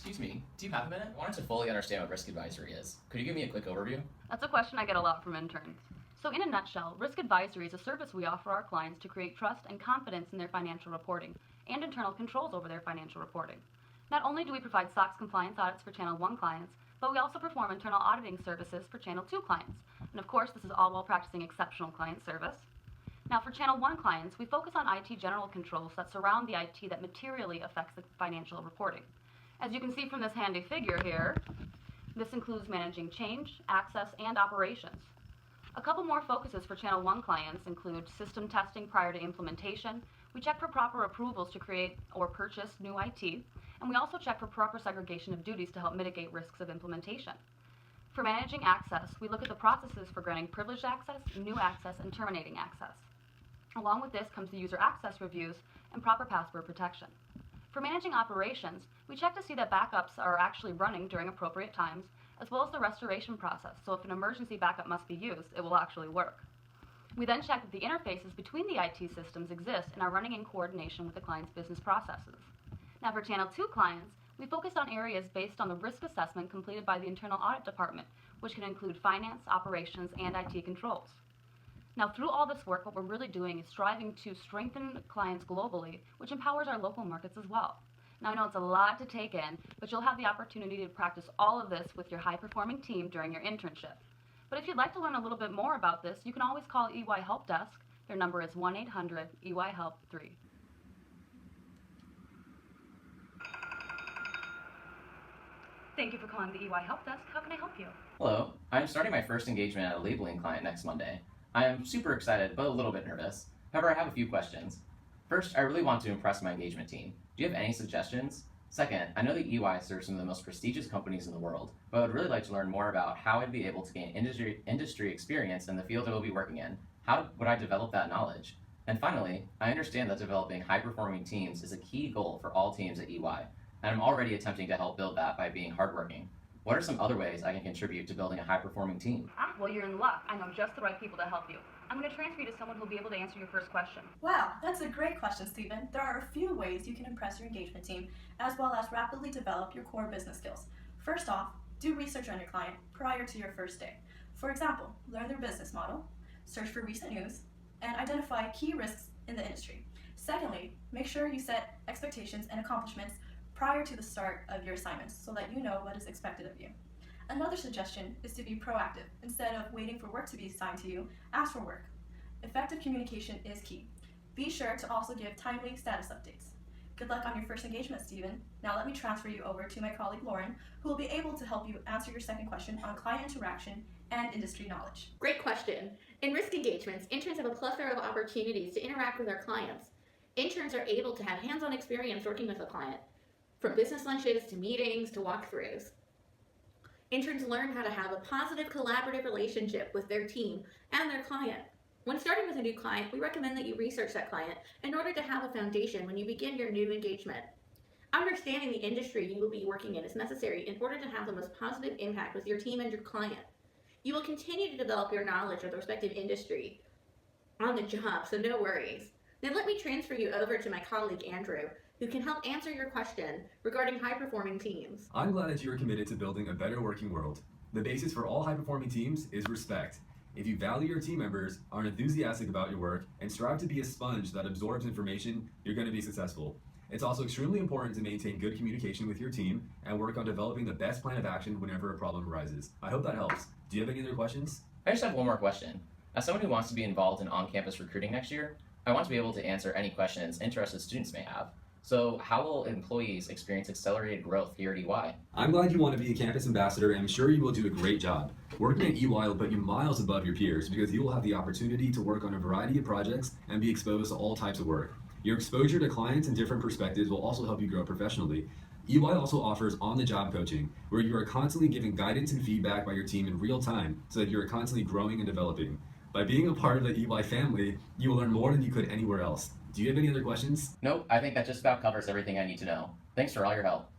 Excuse me, do you have a minute? I wanted to fully understand what risk advisory is. Could you give me a quick overview? That's a question I get a lot from interns. So in a nutshell, risk advisory is a service we offer our clients to create trust and confidence in their financial reporting and internal controls over their financial reporting. Not only do we provide SOX compliance audits for Channel 1 clients, but we also perform internal auditing services for Channel 2 clients. And of course, this is all while practicing exceptional client service. Now for Channel 1 clients, we focus on IT general controls that surround the IT that materially affects the financial reporting. As you can see from this handy figure here, this includes managing change, access, and operations. A couple more focuses for Channel 1 clients include system testing prior to implementation. We check for proper approvals to create or purchase new IT, and we also check for proper segregation of duties to help mitigate risks of implementation. For managing access, we look at the processes for granting privileged access, new access, and terminating access. Along with this comes the user access reviews and proper password protection. For managing operations, we check to see that backups are actually running during appropriate times, as well as the restoration process, so if an emergency backup must be used, it will actually work. We then check that the interfaces between the IT systems exist and are running in coordination with the client's business processes. Now for Channel 2 clients, we focus on areas based on the risk assessment completed by the internal audit department, which can include finance, operations, and IT controls. Now through all this work, what we're really doing is striving to strengthen clients globally, which empowers our local markets as well. Now I know it's a lot to take in, but you'll have the opportunity to practice all of this with your high-performing team during your internship. But if you'd like to learn a little bit more about this, you can always call EY Help Desk. Their number is 1-800-EY-HELP-3. Thank you for calling the EY Help Desk. How can I help you? Hello, I'm starting my first engagement at a labeling client next Monday. I am super excited, but a little bit nervous. However, I have a few questions. First, I really want to impress my engagement team. Do you have any suggestions? Second, I know that EY serves some of the most prestigious companies in the world, but I would really like to learn more about how I'd be able to gain industry experience in the field I will be working in. How would I develop that knowledge? And finally, I understand that developing high-performing teams is a key goal for all teams at EY, and I'm already attempting to help build that by being hardworking. What are some other ways I can contribute to building a high-performing team? Well, you're in luck. I know just the right people to help you. I'm going to transfer you to someone who'll be able to answer your first question. Wow, that's a great question, Stephen. There are a few ways you can impress your engagement team, as well as rapidly develop your core business skills. First off, do research on your client prior to your first day. For example, learn their business model, search for recent news, and identify key risks in the industry. Secondly, make sure you set expectations and accomplishments prior to the start of your assignments so that you know what is expected of you. Another suggestion is to be proactive. Instead of waiting for work to be assigned to you, ask for work. Effective communication is key. Be sure to also give timely status updates. Good luck on your first engagement, Stephen. Now let me transfer you over to my colleague Lauren, who will be able to help you answer your second question on client interaction and industry knowledge. Great question. In risk engagements, interns have a plethora of opportunities to interact with their clients. Interns are able to have hands-on experience working with a client, from business lunches to meetings to walkthroughs. Interns learn how to have a positive collaborative relationship with their team and their client. When starting with a new client, we recommend that you research that client in order to have a foundation when you begin your new engagement. Understanding the industry you will be working in is necessary in order to have the most positive impact with your team and your client. You will continue to develop your knowledge of the respective industry on the job, so no worries. Now let me transfer you over to my colleague Andrew, who can help answer your question regarding high-performing teams. I'm glad that you are committed to building a better working world. The basis for all high-performing teams is respect. If you value your team members, are enthusiastic about your work, and strive to be a sponge that absorbs information, you're going to be successful. It's also extremely important to maintain good communication with your team and work on developing the best plan of action whenever a problem arises. I hope that helps. Do you have any other questions? I just have one more question. As someone who wants to be involved in on-campus recruiting next year, I want to be able to answer any questions interested students may have. So how will employees experience accelerated growth here at EY? I'm glad you want to be a campus ambassador, and I'm sure you will do a great job. Working at EY will put you miles above your peers because you will have the opportunity to work on a variety of projects and be exposed to all types of work. Your exposure to clients and different perspectives will also help you grow professionally. EY also offers on-the-job coaching, where you are constantly given guidance and feedback by your team in real time so that you are constantly growing and developing. By being a part of the EY family, you will learn more than you could anywhere else. Do you have any other questions? Nope, I think that just about covers everything I need to know. Thanks for all your help.